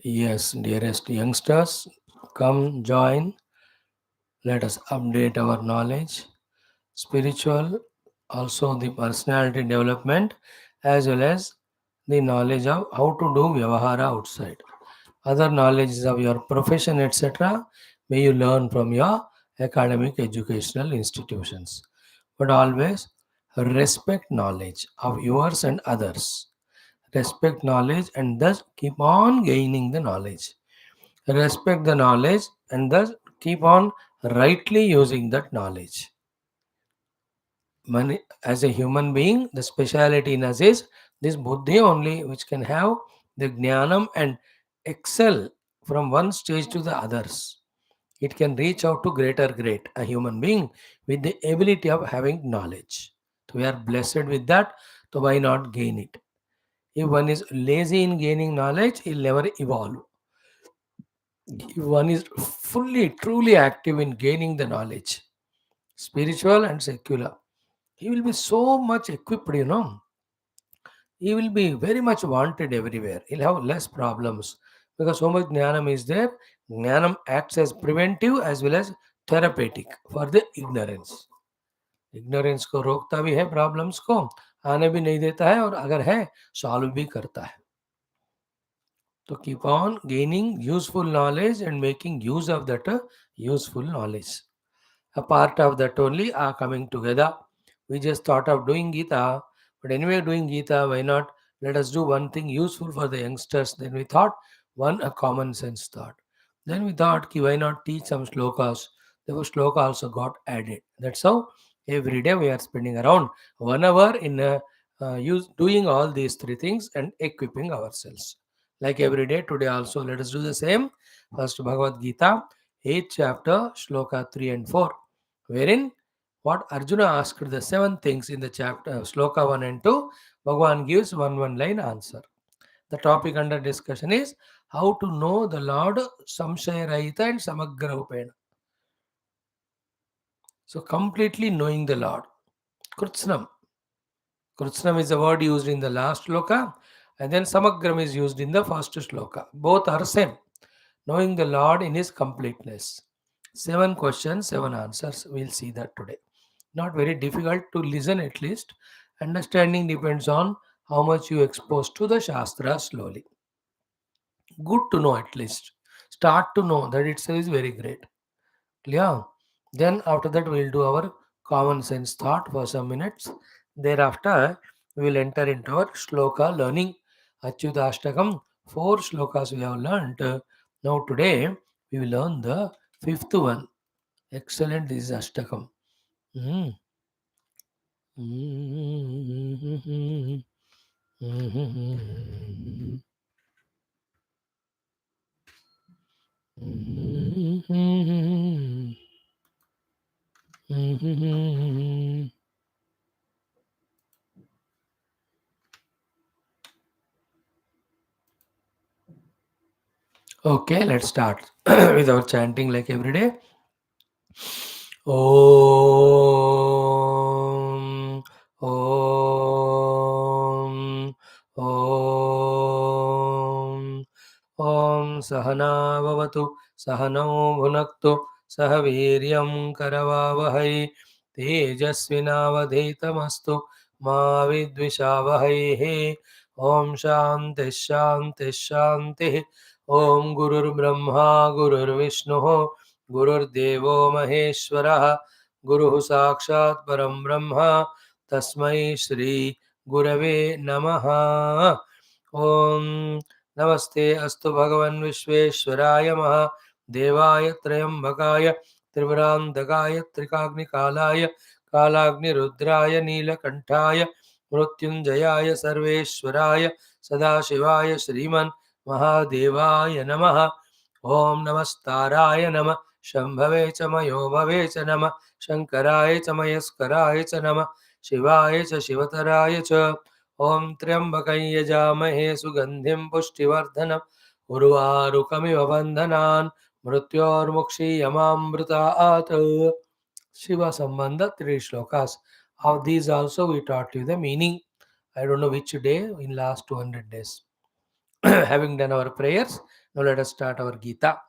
Yes, dearest youngsters, come join. Let us update our knowledge. Spiritual, also the personality development, as well as the knowledge of how to do vyavahara outside. Other knowledges of your profession, etc., may you learn from your academic educational institutions. But always respect knowledge of yours and others. Respect knowledge and thus keep on gaining the knowledge. Respect the knowledge and thus keep on rightly using that knowledge. As a human being, the speciality in us is this buddhi only, which can have the jnanam and excel from one stage to the others. It can reach out to great, a human being with the ability of having knowledge. So we are blessed with that, so why not gain it? If one is lazy in gaining knowledge, he'll never evolve. If one is fully, truly active in gaining the knowledge, spiritual and secular, he will be so much equipped. He will be very much wanted everywhere. He'll have less problems because so much jnanam is there. Jnanam acts as preventive as well as therapeutic for the ignorance. Ignorance को रोकता भी है, problems को आने भी नहीं देता है, और अगर है सॉल्व भी करता है. So keep on gaining useful knowledge and making use of that useful knowledge. A part of that only are coming together. We just thought of doing Geetha, but anyway, doing Geetha, why not? Let us do one thing useful for the youngsters. Then we thought, one a common sense thought. Then we thought, ki, why not teach some shlokas? The shloka also got added. That's how every day we are spending around 1 hour in doing all these three things and equipping ourselves. Like every day, today also, let us do the same. First, Bhagavad Gita, 8th chapter, shloka 3 and 4, wherein what Arjuna asked the seven things in the chapter, shloka 1 and 2, Bhagavan gives one line answer. The topic under discussion is how to know the Lord Samshaya Rahita and Samagra Upena. So, completely knowing the Lord. Krutsnam. Krutsnam is the word used in the last shloka, and then Samagram is used in the first shloka. Both are same. Knowing the Lord in His completeness. 7 questions, 7 answers. We'll see that today. Not very difficult to listen at least. Understanding depends on how much you expose to the Shastra slowly. Good to know at least. Start to know that itself is very great. Clear? Then after that we'll do our common sense thought for some minutes. Thereafter we will enter into our shloka learning. Achyuta Ashtakam. 4 shlokas we have learnt. Now today we will learn the fifth one. Excellent, this is Ashtakam. Mm. Mm. Mm. Okay, let's start with our chanting like every day. Om, Om, Om, Om Sahana Vavatu, Sahano Bhunaktu, Sahaviryam Karavavahai, Tejasvinavadhetamastu, Ma Vidvishavahai, Om Shanti Shanti Shanti, Om Gurur Brahma Gurur Vishnu, गुरुर्देवो महेश्वरः गुरुः साक्षात् परं ब्रह्म तस्मै श्री गुरवे नमः. ओम नमस्ते अस्तु भगवन् विश्वेश्वराय देवाय त्रयंबकाय त्रिपुरांतकाय त्रिकाग्निकालाय कालाग्निरुद्राय नीलकंठाय मृत्युंजयाय सर्वेश्वराय सदाशिवाय श्रीमन् महादेवाय नमः. ओम नमस्ताराय नमः शंभवे च मयो भवे च नमः शंकराय च मयस्कराय च नमः शिवाय च शिवतराय च. ओम त्र्यंबकं यजामहे सुगंधिं पुष्टिवर्धनम् उर्वारुकमिव बन्धनान् मृत्योर्मुक्षीयमामृतात्. Shiva Sambandha 3 shlokas. Of these also we taught you the meaning. I don't know which day in last 200 days. Having done our prayers, now let us start our Gita.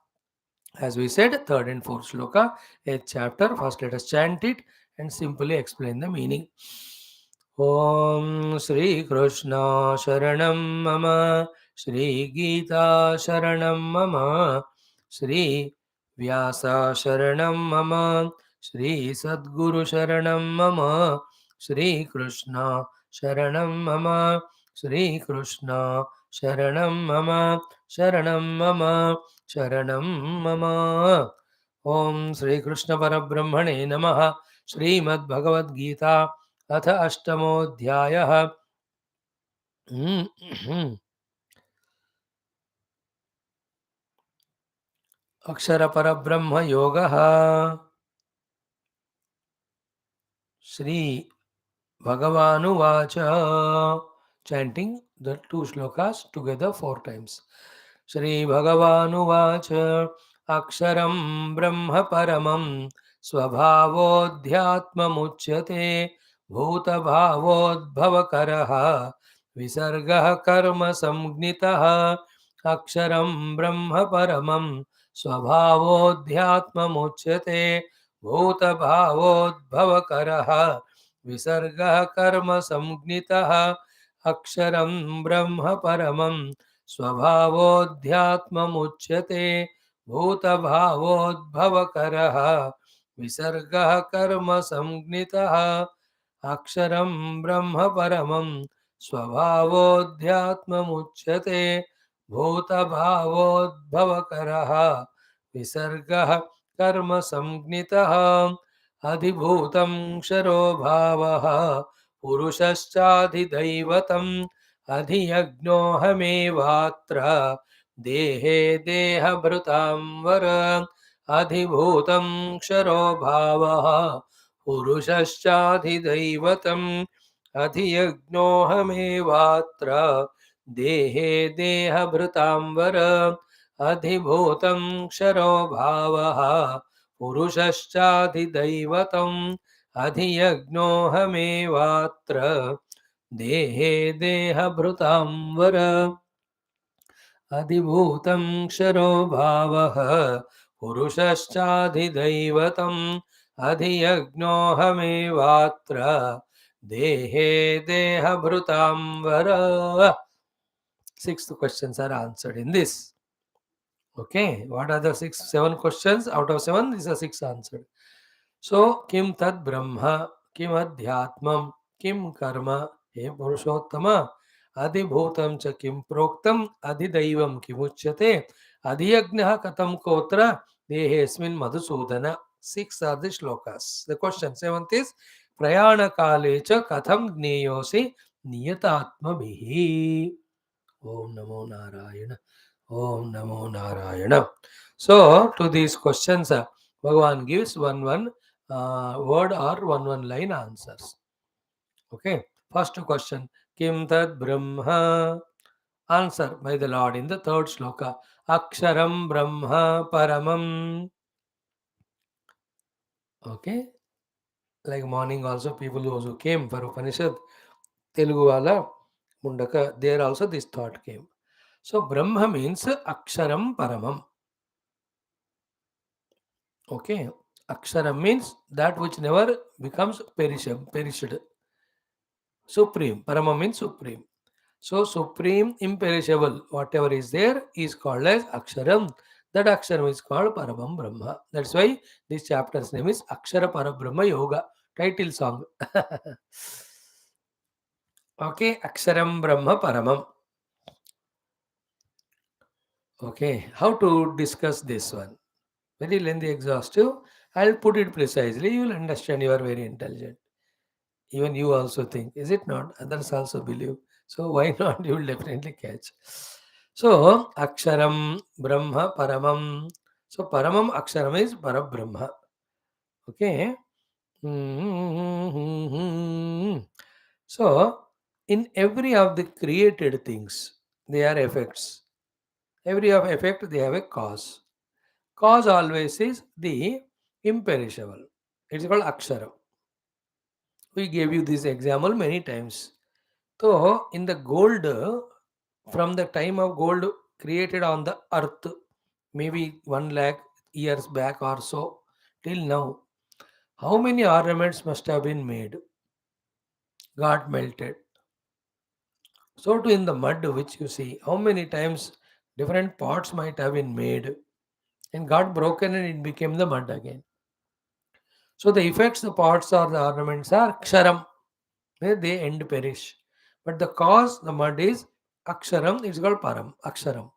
As we said, third and fourth shloka, a chapter. First, let us chant it and simply explain the meaning. Om Shri Krishna Sharanam Mama, Shri Gita Sharanam Mama, Shri Vyasa Sharanam Mama, Shri Sadguru Sharanam Mama, Shri Krishna Sharanam Mama, Shri Krishna Sharanam Mama, Sharanam Mama, Sharanam Mama. Om Shri Krishna Parabrahmane Namaha. Srimad Bhagavad Gita अथ अष्टमोऽध्यायः अक्षरपरब्रह्मयोगः श्रीभगवानुवाच chanting the two shlokas together four times. श्रीभगवानुवाच अक्षरं ब्रह्म परमं स्वभावोऽध्यात्ममुच्यते भूतभावोद्भवकरः विसर्गः कर्म संज्ञितः अक्षरं ब्रह्म परमं स्वभावोऽध्यात्ममुच्यते भूतभावोद्भवकरः विसर्गः कर्म संज्ञितः अक्षरं ब्रह्म परमं स्वभावोऽध्यात्ममुच्यते भूतभावोद्भवकरः विसर्गः कर्म संज्ञितः अक्षरं ब्रह्म परमं स्वभावोऽध्यात्ममुच्यते भूतभावोद्भवकरः विसर्गः कर्म संज्ञितः अधिभूतं क्षरो भावः पुरुषश्चाधिदैवतम् अधियज्ञोऽहमेवात्र देहे देहभृतां वर अधिभूतं क्षरो भावः पुरुषश्चाधिदैवतम् अधियज्ञोऽहमेवात्र देहे देहभृतां वर अधिभूतं क्षरो भावः पुरुषश्चाधिदैवतम् अधियज्ञोऽहमेवात्र देहे देहभृतां वर अधिभूतं क्षरो भावः पुरुषश्चाधिदैवतम् अधियज्ञोऽहमेवात्र देहे देहभृतां वर. Six questions are answered in this. Okay, what are the seven questions? Out of seven, these are six answered. So, kim tad brahma, kim adhyatmam, kim karma, he purushottama, adhibhutam cha kim proktam, adhidaivam kimuchyate, adhiyagnaha katam kotra, dehesmin madhusudana. Six are the shlokas. The question, seventh is, prayana kale cha katham jneyosi niyatatma bihi. Om Namo Narayana. Om Namo Narayana. So, to these questions, Bhagavan gives one word or one line answers. Okay. First question. Kim tad Brahma? Answer by the Lord in the third shloka. Aksharam Brahma Paramam. Okay. Like morning also, people who came for Upanishad, Telugu wala, Mundaka, there also this thought came. So, Brahma means Aksharam Paramam. Okay. Aksharam means that which never becomes perished. Supreme. Parama means supreme. So, supreme, imperishable, whatever is there is called as Aksharam. That Aksharam is called Paramam Brahma. That's why this chapter's name is Akshara Parabrahma Yoga. Title song. Okay. Aksharam Brahma Paramam. Okay. How to discuss this one? Very lengthy, exhaustive. I'll put it precisely. You will understand. You are very intelligent. Even you also think, is it not? Others also believe. So why not? You will definitely catch. So Aksharam Brahma Paramam. So Paramam Aksharam is Parabrahma. Okay. So in every of the created things, they are effects. Every of effect they have a cause. Cause always is the imperishable. It's called Aksharam. We gave you this example many times. So, in the gold from the time of gold created on the earth, maybe 1 lakh years back or so, till now, how many ornaments must have been made, got melted? So too in the mud which you see, how many times different pots might have been made and got broken and it became the mud again. So the effects, the pots or the ornaments are ksharam, where they end perish. But the cause, the mud is aksharam, it's called param, aksharam,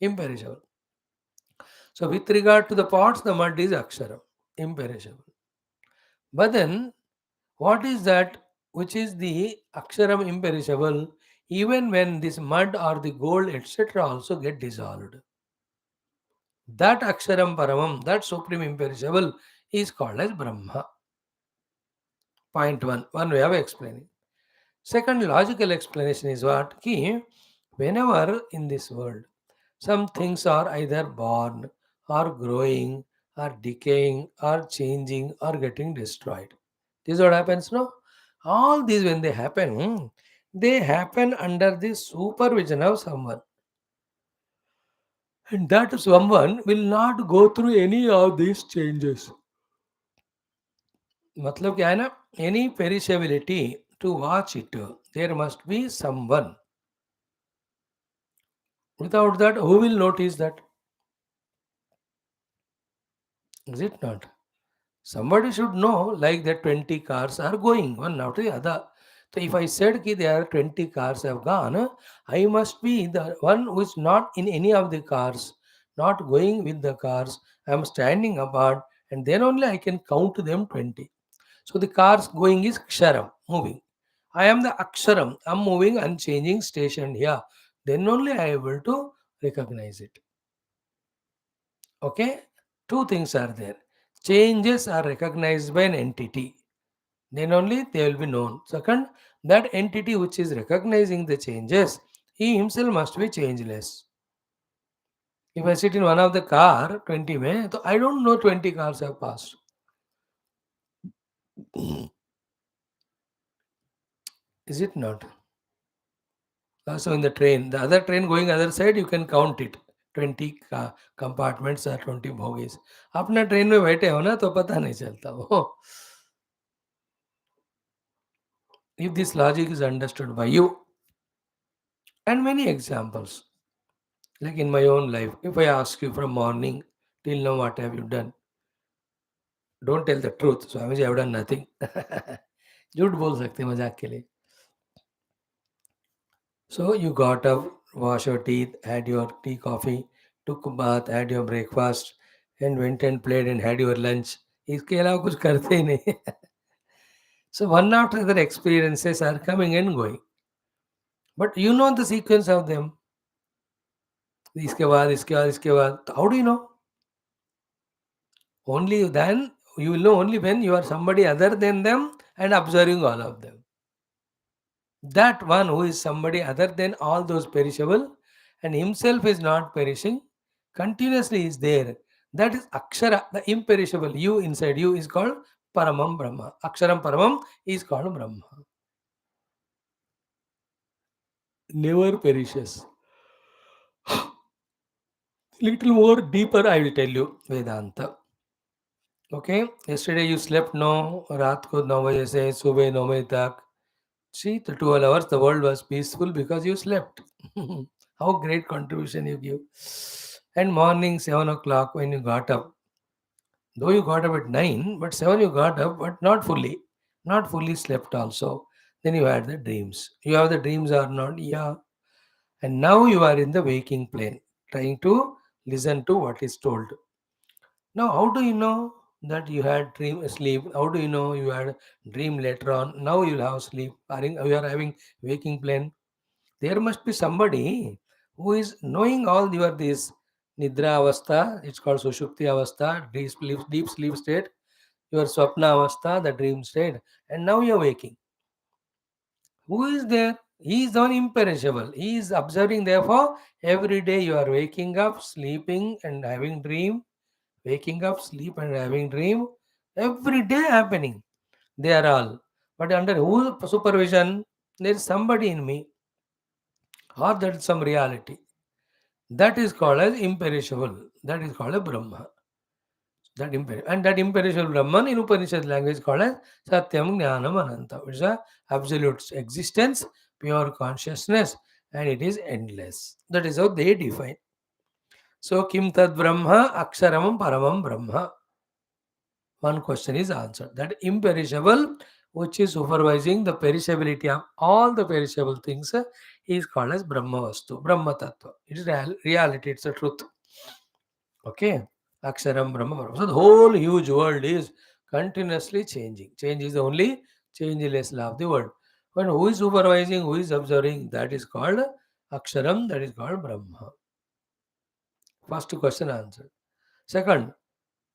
imperishable. So with regard to the pots, the mud is aksharam, imperishable. But then what is that which is the aksharam imperishable? Even when this mud or the gold etc. also get dissolved, that aksharam paramam, that supreme imperishable, is called as Brahma. Point one way of explaining. Second logical explanation is what? Ki, whenever in this world some things are either born or growing or decaying or changing or getting destroyed. This is what happens, no? All these when they happen under the supervision of someone. And that someone will not go through any of these changes. मतलब क्या है ना, any perishability to watch it, there must be someone. Without that, who will notice that? Is it not? Somebody should know, like that 20 cars are going one after the other. So if I said ki there are 20 cars have gone, I must be the one who is not in any of the cars, not going with the cars. I am standing apart, and then only I can count them 20. So the cars going is ksharam, moving. I am the aksharam, I am moving and changing station here. Then only I am able to recognize it. Okay? Two things are there. Changes are recognized by an entity. Then only they will be known. Second, that entity which is recognizing the changes, he himself must be changeless. If I sit in one of the car, 20 mein, so I don't know 20 cars have passed. Is it not? Also in the train, the other train going other side, you can count it. 20 compartments or 20 bogies. अपना train में बैठे हो ना तो पता नहीं चलता वो. If this logic is understood by you, and many examples, like in my own life, if I ask you from morning till now what have you done, don't tell the truth. Swami ji, I have done nothing. झूठ बोल सकते हैं मजाक के लिए. So you got up, wash your teeth, had your tea, coffee, took a bath, had your breakfast, and went and played and had your lunch. इसके अलावा कुछ करते ही नहीं. So one after other experiences are coming and going. But you know the sequence of them. इसके बाद इसके बाद इसके बाद. How do you know? Only then you will know only when you are somebody other than them and observing all of them. That one who is somebody other than all those perishable and himself is not perishing, continuously is there. That is Akshara, the imperishable. You inside you is called Paramam Brahma. Aksharam Paramam is called Brahma. Never perishes. Little more deeper I will tell you Vedanta. Okay, yesterday you slept no, रात को 9 बजे से सुबह 9 बजे तक. See, the 12 hours the world was peaceful because you slept. How great contribution you give. And morning 7 o'clock when you got up, though you got up at 9, but 7 you got up, but not fully slept also. Then you had the dreams. You have the dreams or not? Yeah. And now you are in the waking plane, trying to listen to what is told. Now, how do you know that you had dream sleep? How do you know you had dream later on? Now you'll have sleep. You are having waking plane. There must be somebody who is knowing all your this nidra avastha. It's called sushupti avastha, deep sleep state. Your swapna avastha, the dream state, and now you are waking. Who is there? He is the one imperishable. He is observing. Therefore, every day you are waking up, sleeping, and having dream. Waking up, sleep, and having dream. Every day happening. They are all. But under whose supervision? There is somebody in me. or that is some reality. That is called as imperishable. That is called a Brahma. That imperishable Brahman in Upanishad language called as Satyam Jnanam Ananta. It's a absolute existence, pure consciousness, and it is endless. That is how they define. So Kim Tad Brahma Aksharam Paramam Brahma. One question is answered. That imperishable, which is supervising the perishability of all the perishable things, is called as Brahma Vastu, Brahma Tattva. It is reality, it's a truth. Okay. Aksharam Brahma Brahma. So the whole huge world is continuously changing. Change is the only changeless law of the world. But who is supervising, who is observing, that is called Aksharam, that is called Brahma. First question answered. Second,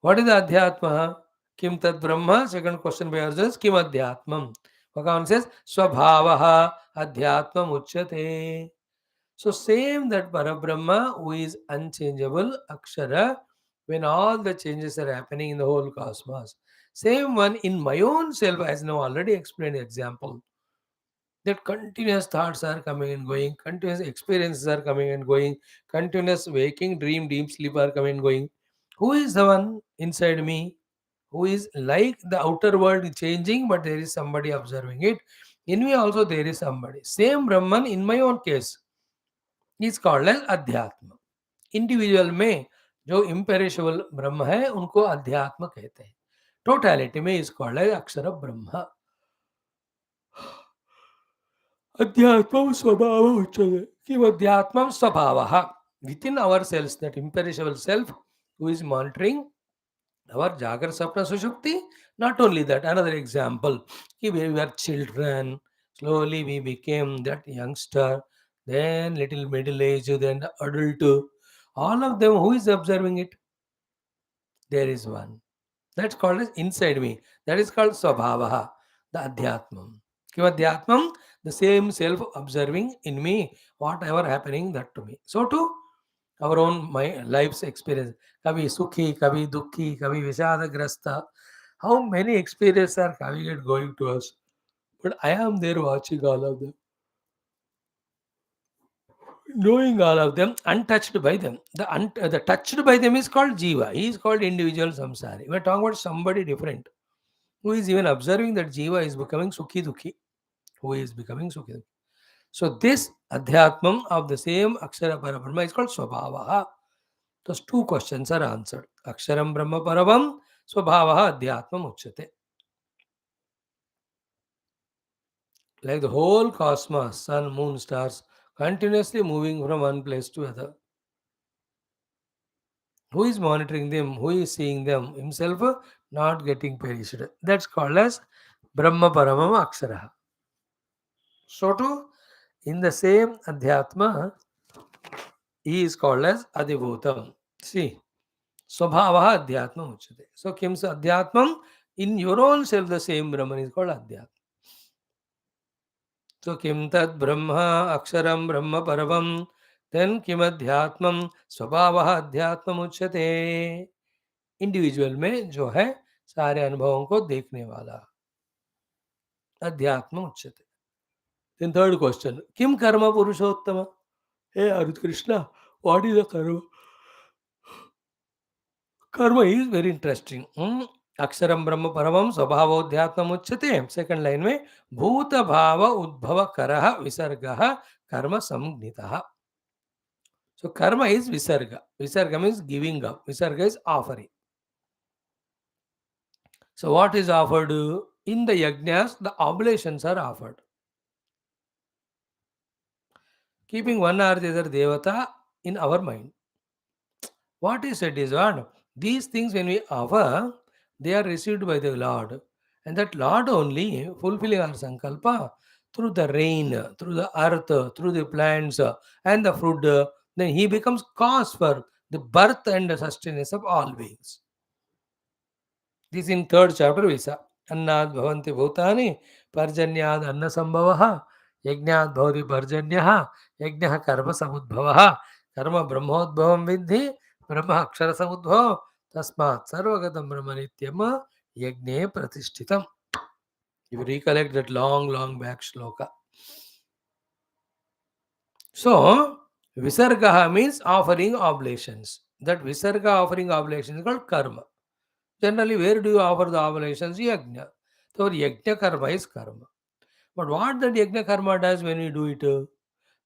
what is the Adhyatma? Kim Tad Brahma? Second question by others, Kim Adhyatmam? Bhagavan says, Swabhavaha Adhyatmam Uchyate. So same that Parabrahma who is unchangeable, Akshara, when all the changes are happening in the whole cosmos. Same one in my own self, as now already explained example, that continuous thoughts are coming and going, continuous experiences are coming and going, continuous waking, dream, sleep are coming and going. Who is the one inside me? Who is like the outer world changing, but there is somebody observing it. In me also there is somebody. Same Brahman in my own case is called as अध्यात्म. Individual में जो इम्पेरिशबल ब्रह्म है उनको अध्यात्म कहते हैं. Totality में is called as अक्षर ब्रह्म. अध्यात्म स्वभाव उच्यते. किम अध्यात्म स्वभावः. Within ourselves, that imperishable self who is monitoring our Jagra Sapna Sushupti. Not only that, another example, we were children, slowly we became that youngster, then little middle age, then adult. All of them, who is observing it? There is one. That's called as inside me. That is called Swabhavaha, the Adhyatmam. Kim Adhyatmam, the same self observing in me, whatever happening that to me. So too, our own my life's experience. Kabhi sukhi, kabhi dukhi, kabhi vishadagrasta. How many experiences are coming and going to us? But I am there watching all of them, knowing all of them, untouched by them. The touched by them is called Jiva. He is called individual samsari. We are talking about somebody different who is even observing that Jiva is becoming sukhi dukhi. Who is becoming sukhi dukhi. So this adhyatmam of the same Akshara Parabrahma is called Swabhavaha. Those two questions are answered. Aksharam Brahma Paravam, Swabhavaha Adhyatmam Uchyate. Like the whole cosmos, sun, moon, stars, continuously moving from one place to other. Who is monitoring them? Who is seeing them? Himself not getting perished. That's called as Brahma Paramam Akshara. So too, in the same Adhyatma, he is called as Adibhutam. See, Swabhavaha Adhyatma Uchyate. So, Kim's Adhyatmam, in your own self, the same Brahman is called Adhyatma. So, Kim Tad Brahma Aksharam Brahma Paravam, then Kim Adhyatmam Swabhavaha Adhyatmam Uchyate. Individual में जो है सारे अनुभवों को देखने वाला अध्यात्म उच्यते. Then third question, Kim Karma Purushottama? Hey Arut Krishna, what is the karma? Karma is very interesting. अक्षरम ब्रह्म परमम स्वभावोध्यात्म उच्यते. सेकंड लाइन में भूत भाव उद्भव करः विसर्गः कर्म संज्ञितः. So karma is visarga. Visarga means giving up. Visarga is offering. So what is offered? In the yajnas, the oblations are offered. Keeping one or the other devata in our mind. What is said is what? These things when we offer, they are received by the Lord. And that Lord only fulfilling our sankalpa through the rain, through the earth, through the plants and the fruit, then he becomes cause for the birth and the sustenance of all beings. This in third chapter Visa. Annad bhavanti bhutani parjanyad anna sambhavaha yajnad bhavati parjanyah yajnah karma samudbhavaha karma brahmodbhavam vidhi brahma akshara samudbhavam tasmat sarvagatam brahma nityam yajne pratishtitam. You recollect that long back shloka. So, Visarga means offering oblations. That Visarga offering oblations is called karma. Generally, where do you offer the oblations? Yajna. So, yajna karma is karma. But what that yajna karma does when you do it?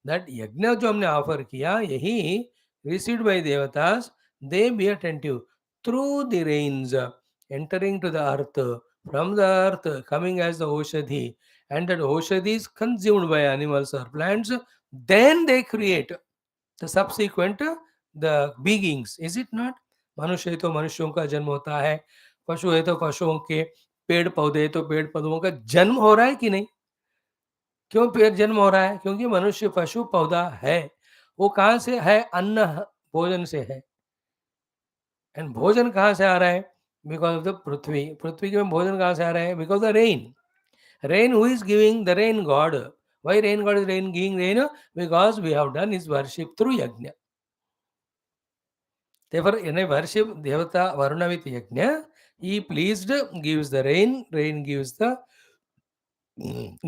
That yajna जो हमने offer किया यही received by devatas, they be attentive through the rains entering to the earth, from the earth coming as the oshadhi, and that oshadhi is consumed by animals or plants, then they create the subsequent the beings. Is it not? मनुष्य है तो मनुष्यों का जन्म होता है, पशु है तो पशुओं के, पेड़ पौधे है तो पेड़ पौधों का जन्म हो रहा है कि नहीं? क्यों पेड़ जन्म हो रहा है? क्योंकि मनुष्य पशु पौधा है। वो कहाँ से है? अन्न भोजन से है। एंड भोजन कहाँ से आ रहा है? Because of the Prithvi. पृथ्वी में भोजन कहाँ से आ रहा है? Because the rain. Rain who is giving? The rain god. Why rain god is rain giving rain? Because we have done his worship through yagya. Therefore, in a worship Devata Varuna with Yajna, he pleased gives the rain, rain gives the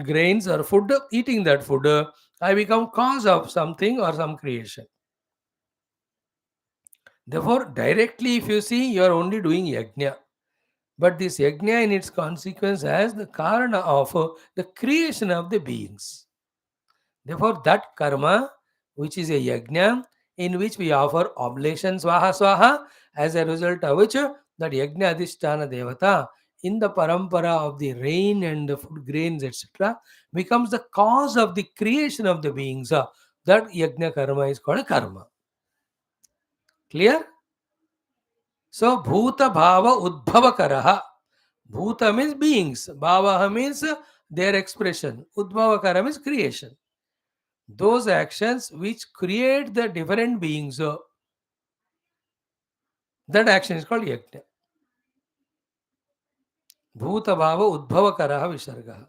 grains or food, eating that food, I become cause of something or some creation. Therefore, directly if you see, you are only doing Yajna. But this Yajna in its consequence has the karana of the creation of the beings. Therefore, that karma, which is a yajna, in which we offer oblation swaha swaha, as a result of which that yajna adhisthana devata, in the parampara of the rain and the food grains, etc., becomes the cause of the creation of the beings. That yajna karma is called karma. Clear? So, bhuta bhava udbhava karaha. Bhuta means beings, bhava means their expression, udbhava kara means creation. Those actions which create the different beings, that action is called yajna. Bhuta bhava udbhava karaha visarga.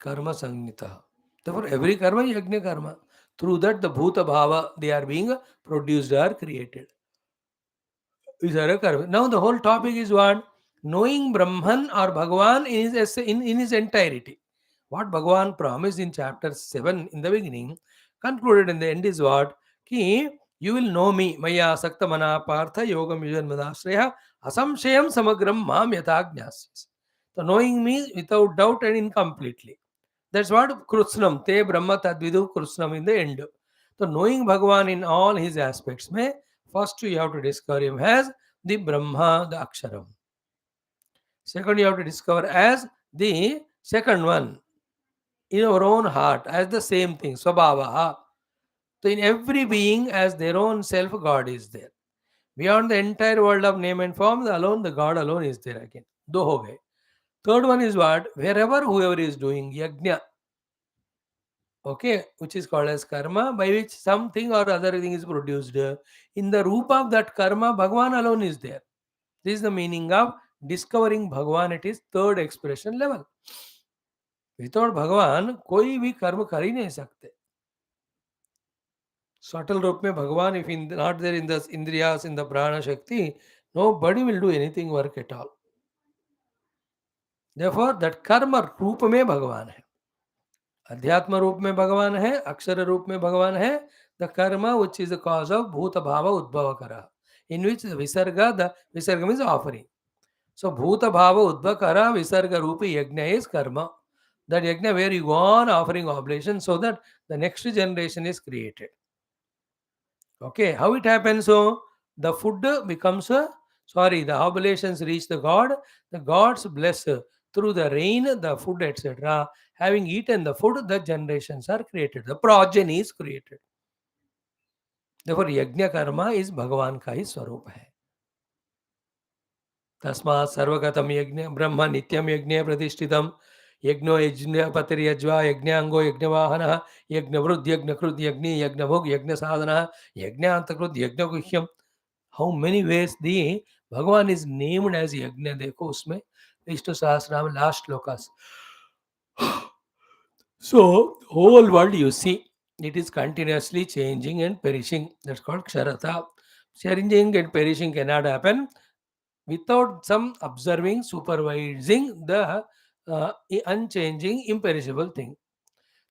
Karma sangnita. Therefore, every karma is yajna karma. Through that, the bhuta bhava, they are being produced or created. Visarga karma. Now, the whole topic is what? Knowing Brahman or Bhagavan in his entirety. What Bhagavan promised in chapter 7 in the beginning, concluded in the end is what? Ki you will know me, Maya Sakta Mana Partha Yogam Yujan Madasreya Asamshayam Samagram Mam Yatagnyasya. So knowing me without doubt and incompletely. That's what Krusnam, Te Brahma Tadvidu Krusnam in the end. So knowing Bhagavan in all his aspects, may first you have to discover him as the Brahma, the Aksharam. Second, you have to discover as the second one in our own heart as the same thing, Swabhavaha. So in every being as their own self, God is there. Beyond the entire world of name and form, the God alone is there again. Do ho gaye. Third one is what? Wherever whoever is doing yajna, okay, which is called as karma, by which something or other thing is produced. In the roop of that karma, Bhagavan alone is there. This is the meaning of discovering Bhagavan at his third expression level. Without भगवान कोई भी कर्म कर ही नहीं सकते. Subtle रूप में भगवान, if in not there in the indriyas, in the prana shakti, nobody will do anything work at all. Therefore, that कर्म रूप में भगवान है, अध्यात्म रूप में भगवान है, अक्षर रूप में भगवान है. The karma which is the cause of bhuta bhava udbhava kara, in which the visarga means offering. So bhuta bhava udbhava kara visarga rupi yajna is karma. That yajna where you go on offering oblation so that the next generation is created. Okay, how it happens? So the food becomes the oblations reach the gods bless through the rain, the food, etc. Having eaten the food, the generations are created, the progeny is created. Therefore, yajna karma is Bhagavan ka hi swarup hai. तस्मात् सर्वगतम यज्ञ ब्रह्म नित्यम यज्ञ प्रतिष्ठितम यज्ञो यज्ञ पतिर्यज्वा यज्ञांगो यज्ञवाहन यज्ञवृद्ध यज्ञकृत यज्ञ यज्ञभोग यज्ञ साधन यज्ञांतकृत यज्ञ गुह्यम. How many ways the Bhagwan is named as yajna. देखो उसमें Vishnu Sahasranama last shlokas. So whole world you see, it is continuously changing and perishing. That's called ksharata. Changing and perishing cannot happen without some observing, supervising the unchanging, imperishable thing.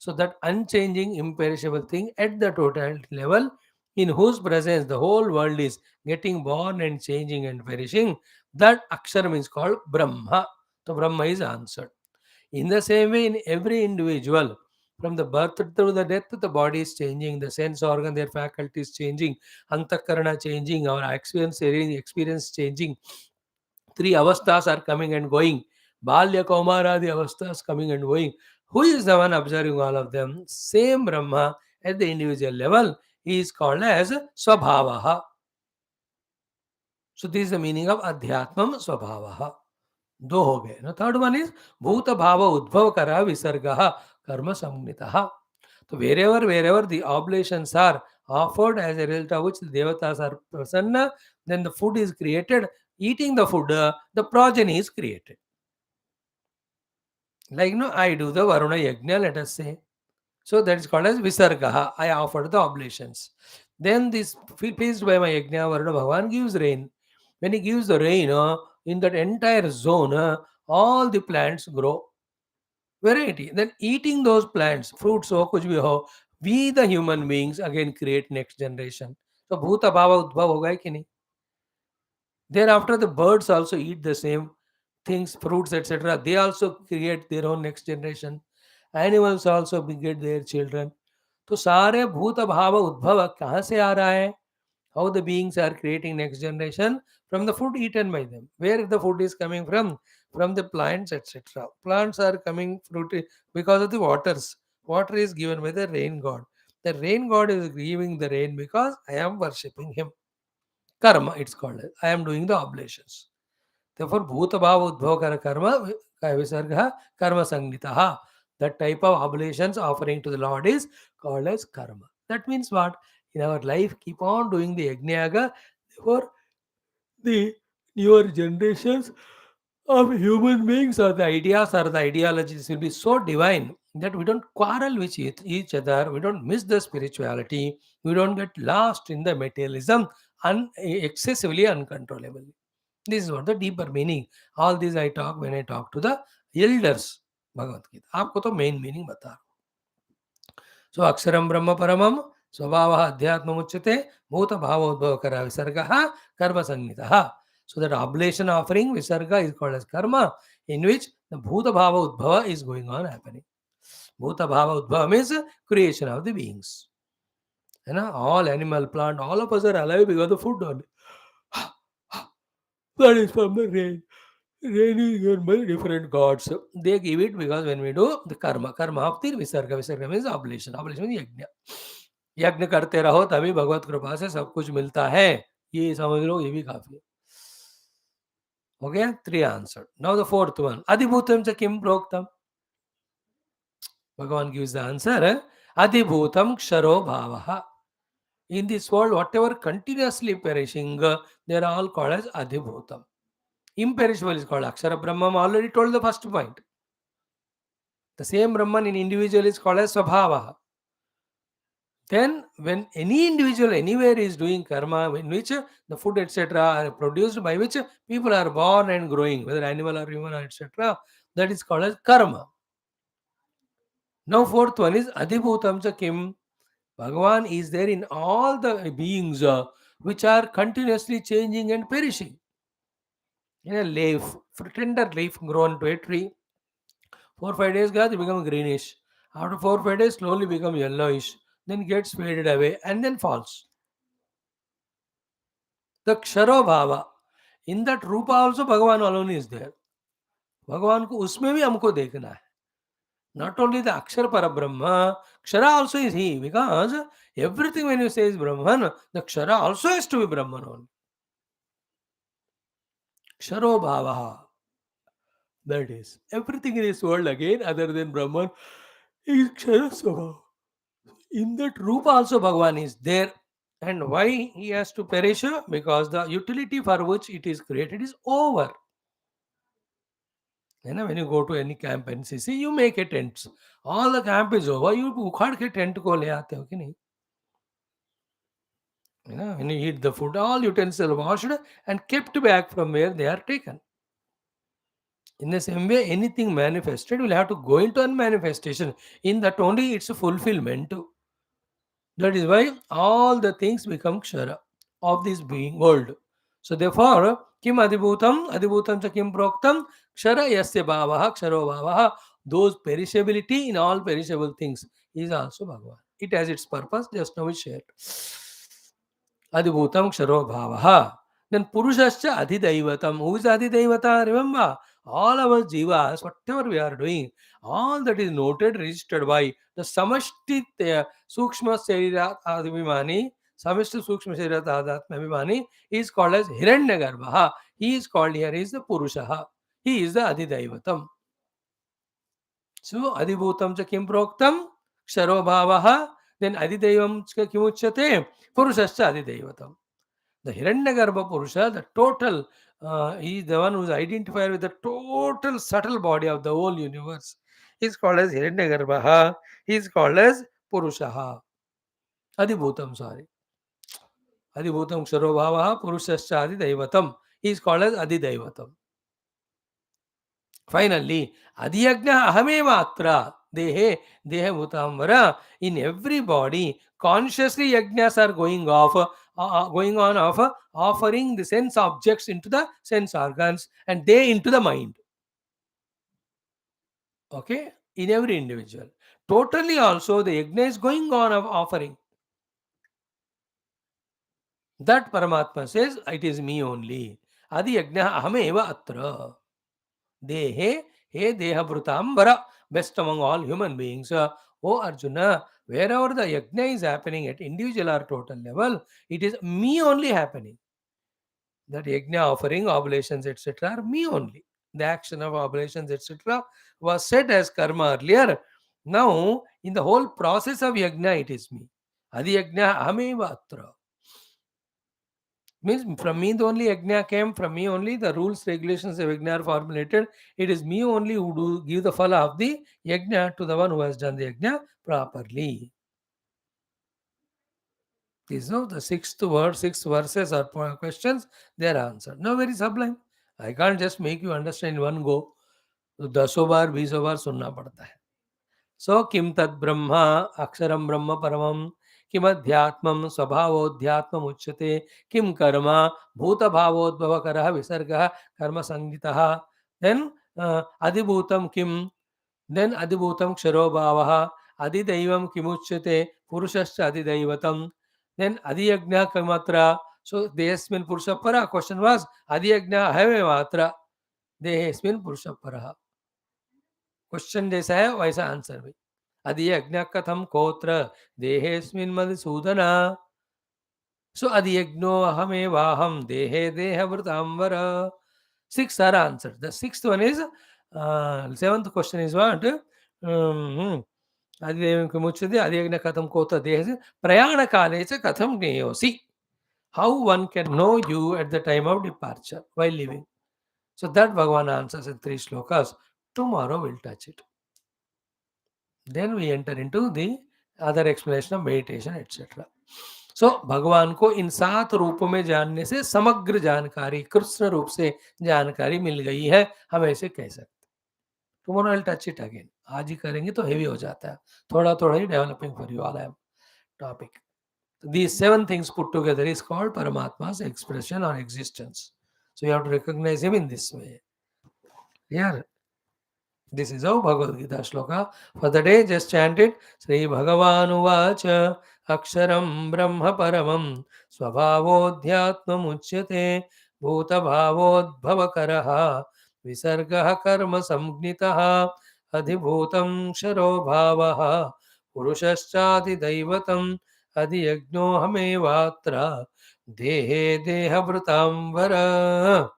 So that unchanging, imperishable thing at the totality level, in whose presence the whole world is getting born and changing and perishing, that Aksharam is called Brahma. So Brahma is answered. In the same way, in every individual, from the birth to the death, the body is changing, the sense organ, their faculties changing, antakarana changing, our experience changing. Three avasthas are coming and going. Balya Kaumara, the avasthas coming and going. Who is the one observing all of them? Same Brahma at the individual level. He is called as Swabhavaha. So this is the meaning of Adhyatmam Swabhavaha. दो हो गए ना. Third one is भूत भाव उद्भव करा विसर्ग कर्म संहिता. तो wherever the oblations are offered, as a result of which the devatas are prasanna, then the food is created. Eating the food, the progeny is created. Like, I do the Varuna Yajna, let us say. So that is called as Visargaha. I offered the oblations. Then this, pleased by my Yajna, Varuna Bhagavan gives rain. When he gives the rain, in that entire zone, all the plants grow. Variety. Then eating those plants, fruits ho, kuch bhi ho, we the human beings again create next generation. So Bhuta Bhava Udbhav hoga hai ki nahi? Thereafter the birds also eat the same things, fruits, etc. They also create their own next generation. Animals also beget their children. तो सारे भूत भाव उद्भव कहाँ से आ रहा है? How the beings are creating next generation? From the food eaten by them. Where the food is coming from? From the plants, etc. Plants are coming fruit because of the waters. Water is given by the rain god. The rain god is giving the rain because I am worshipping him. Karma, it's called. I am doing the oblations. Therefore, bhuta bhava udbhava kara karma visarga karma sangnitaha. That type of oblations offering to the Lord is called as karma. That means what? In our life, keep on doing the yajnayaga. Therefore, the newer generations of human beings or the ideas or the ideologies will be so divine that we don't quarrel with each other, we don't miss the spirituality, we don't get lost in the materialism excessively uncontrollably. This is what the deeper meaning. All this I talk when I talk to the elders. Bhagavad Gita आपको तो main meaning बता रहा हूं. सो अक्षरम ब्रह्म परमम स्वभाव अध्यात्म उच्यते भूत भावोद्भव कर विसर्ग कर्म संहिता. So that oblation offering visarga is called as karma, in which the bhuta bhava udbhava is going on happening. Bhuta bhava udbhava means creation of the beings. All animal, plant, all of us are alive because of food only. That is from the rain. Rain is given by different gods. They give it because when we do the karma of the visarga means oblation. Oblation means yajna. यज्ञ करते रहो तभी भगवत कृपा से सब कुछ मिलता है. ये समझ लो, ये भी काफी है. हो गया. 3 answer. Now the fourth one. अधिभूतम च किम प्रोक्तम. भगवान gives the answer. Adhibhutam ksharo bhavaha. In this world, whatever continuously perishing, they are all called as adhibhutam. Imperishable is called Akshara Brahman. Already told the first point. The same Brahman in individual is called as Swabhava. Then, when any individual anywhere is doing karma, in which the food, etc., are produced by which people are born and growing, whether animal or human, etc., that is called as karma. Now, fourth one is Adhibhutam cha kim. Bhagavan is there in all the beings which are continuously changing and perishing. In a leaf, tender leaf grown to a tree, 4-5 days guys, it become greenish. After 4-5 days, slowly become yellowish, then gets faded away and then falls. The Ksharo Bhava, in that Rupa also Bhagavan alone is there. भगवान को उसमें भी हमको देखना है. Not only the Akshar Parabrahma, Kshara also is he, because everything when you say is Brahman, the Kshara also has to be Brahman only. Ksharo Bhavaha. That is, everything in this world again, other than Brahman, is Kshara Swabhava. In that Rupa also Bhagavan is there. And why he has to perish? Because the utility for which it is created is over. When you go to any camp and see, you make a tent. All the camp is over, you उखाड़ के tent को ले आते हो कि नहीं? When you eat the food, all utensils washed and kept back from where they are taken. In the same way, anything manifested will have to go into unmanifestation. In that only its fulfillment. That is why all the things become kshara of this being world. So therefore, kim adibhutam cha kim proktam, kshara yasya bhavaha, ksharo bhavaha. Those perishability in all perishable things is also Bhagavan. It has its purpose, just now we shared. Adibhutam ksharo bhavaha. Then Purushascha Adhidaivatam. Who is Adhidaivata? Remember, all our jivas, whatever we are doing, all that is noted, registered by the Samashti Sukshma Sharirat Adhimani, Samashti Sukshma Sharirat Adhimani is called as Hiranyagarbha. He is called here is the Purushaha. He is the Adhidaivatam. So Adhibhutam cha kim proktam Ksharo bhavaha. Then Adhidaivam cha kimuchyate Purushascha Adhidaivatam. The Hiranyagarbha Purusha, the total, he is the one who is identified with the total subtle body of the whole universe. He is called as Hiranyagarbha. He is called as Purushaha. Adhibhutam, sorry. Adhibhutam Ksharobhavaha Purushascha Adhidaivatam. He is called as Adhidaivatam. Finally, Adhyagna Ahamevatra. Dehe Bhutamvara. In every body, consciously yajnas are going on of offering the sense objects into the sense organs and they into the mind. Okay? In every individual. Totally also, the yajna is going on of offering. That Paramatma says, it is me only. Adi yajna ahameva atra. Dehe, he deha brutambara, best among all human beings. Oh Arjuna, wherever the yajna is happening at individual or total level, it is me only happening. That yajna offering, oblations, etc. are me only. The action of oblations, etc. was said as karma earlier. Now, in the whole process of yajna, it is me. Adi yajna ahameva atra. Means from me the only yajna came, from me only the rules, regulations of yajna are formulated. It is me only who do give the phala of the yajna to the one who has done the yajna properly. These are the six verses or questions, they are answered. Now very sublime. I can't just make you understand in one go. तो 10 बार 20 बार सुनना पड़ता है. So किम तद ब्रह्मा अक्षरम ब्रह्म परमम किम अध्यात्मम स्वभावोध्यात्मम उच्यते किम कर्म भूत भावोद्भव करः विसर्गः कर्म संगीतः. Then अधिभूतम किम, then अधिभूतम क्षरो भावः, अधिदैवम किमुच्यते पुरुषश्च अधिदैवतम. Then अधियज्ञः किमत्र. So देहस्मिन् पुरुषः परः. Question was अधियज्ञः अहमेव अत्र देहेस्मिन् पुरुषः परः. क्वेश्चन जैसा है वैसा आंसर भी. अदि यज्ञ कथम कोत्र देहेस्मिन् Madhusudan. So adiyagno ahamevaham dehe dehavrutamvara. Six are answered. The sixth one is, seventh question is what? Adidevam kimuchyate adiyagna katham kota dehe prayana kale cha katham gneyosi. How one can know you at the time of departure while living. So that Bhagavan answers in 3 shlokas. Tomorrow we'll touch it. Then we enter into the other explanation of meditation, etc. सो भगवान को इन 7 रूपों में जानने से समग्र जानकारी कृष्ण रूप से जानकारी मिल गई है, हम ऐसे कह सकते. Tomorrow I will touch it again. आज ही करेंगे तो हेवी हो जाता है, थोड़ा थोड़ा ही developing for you all I am topic. These 7 things put together is called Paramatma's expression or existence. So you have to recognize him in this way. Here, this is how Bhagavad Gita shloka for the day. Just chant it. Sri Bhagavan Uvacha Aksharam Brahma Paramam Swabhavodhyatmam Uchyate Bhuta Bhavodbhavakaraha Visargaha Karma Samgnitaha Adhibhutam Ksharo Bhavaha Purushashchadi Daivatam Adhiyagno Hamevatra Dehe Dehavrutam Vara.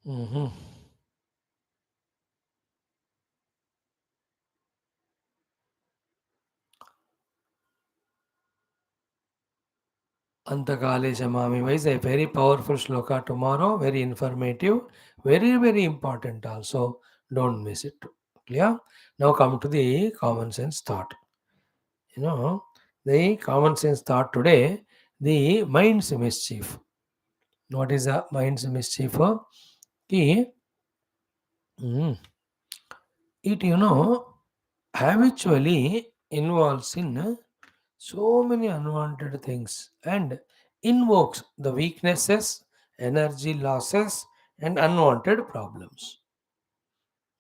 Mm-hmm. Antakale Shamami is a very powerful shloka tomorrow, very informative, very, very important also. Don't miss it. Clear? Now come to the common sense thought. You know, the common sense thought today, the mind's mischief. What is the mind's mischief? Ki, mm, it, habitually involves in so many unwanted things and invokes the weaknesses, energy losses, and unwanted problems.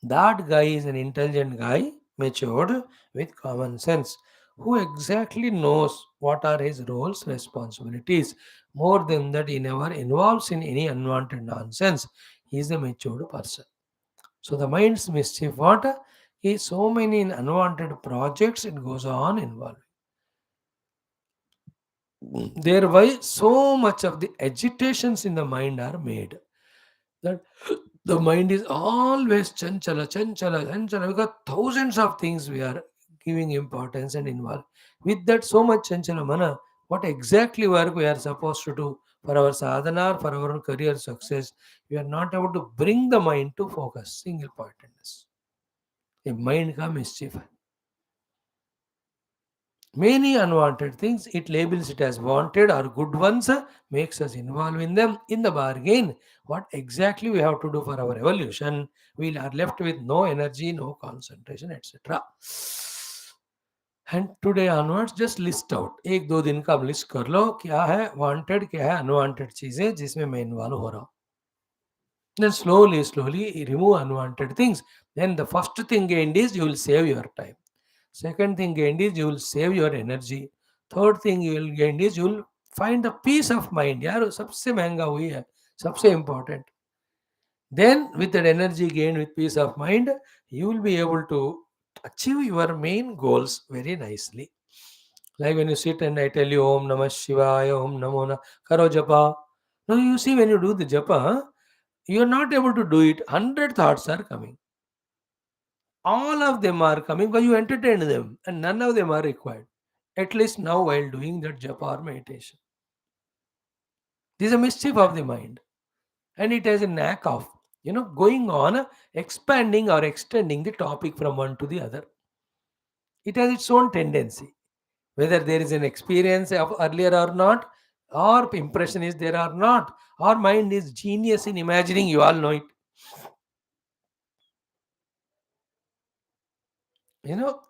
That guy is an intelligent guy, matured with common sense, who exactly knows what are his roles, responsibilities. More than that, he never involves in any unwanted nonsense. He is a matured person. So the mind's mischief, what is so many unwanted projects it goes on involving. Thereby, so much of the agitations in the mind are made that the mind is always chanchala. We got thousands of things we are giving importance and involved. With that, so much chanchala mana, what exactly work we are supposed to do for our sadhana, or for our own career success, we are not able to bring the mind to focus, single pointedness. A mind का mischief है. Many unwanted things, it labels it as wanted or good ones, makes us involved in them. In the bargain, what exactly we have to do for our evolution, we are left with no energy, no concentration, etc. And today onwards, just list out. एक दो दिन का list कर लो क्या है wanted क्या है unwanted चीजें जिसमें मैं इन्वॉल्व हो रहा हूँ. Then slowly remove unwanted things. Then the first thing gained is you will save your time. Second thing gained is you will save your energy. Third thing you will gain is you will find the peace of mind. यार सबसे महंगा वही है, सबसे important. Then with that energy gained with peace of mind, you will be able to achieve your main goals very nicely. Like when you sit and I tell you Om Namah Shivaya, Om Namo Na, Karo Japa. Now you see when you do the japa, you are not able to do it. 100 thoughts are coming. All of them are coming because you entertain them and none of them are required. At least now while doing that japa or meditation. This is a mischief of the mind. And it has a knack of, going on expanding or extending the topic from one to the other. It has its own tendency. Whether there is an experience of earlier or not, or impression is there or not, our mind is genius in imagining, you all know it.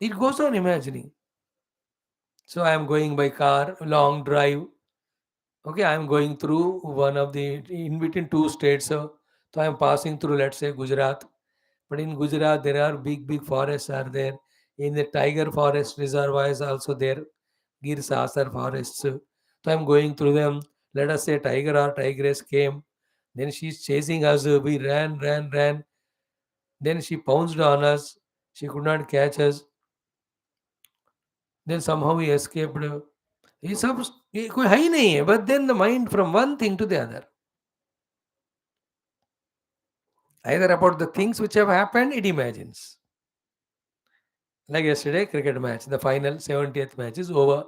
It goes on imagining. So I am going by car, long drive. Okay, I am going through one of the in between two states. So I am passing through, let's say, Gujarat. But in Gujarat, there are big forests are there. In the tiger forest reservoir is also there. Gir Sasar forests. So I'm going through them. Let us say tiger or tigress came. Then she's chasing us. We ran. Then she pounced on us. She could not catch us. Then somehow we escaped. ये सब ये कोई है ही नहीं है. But then the mind from one thing to the other, either about the things which have happened, it imagines. Like yesterday, cricket match, the final 70th match is over.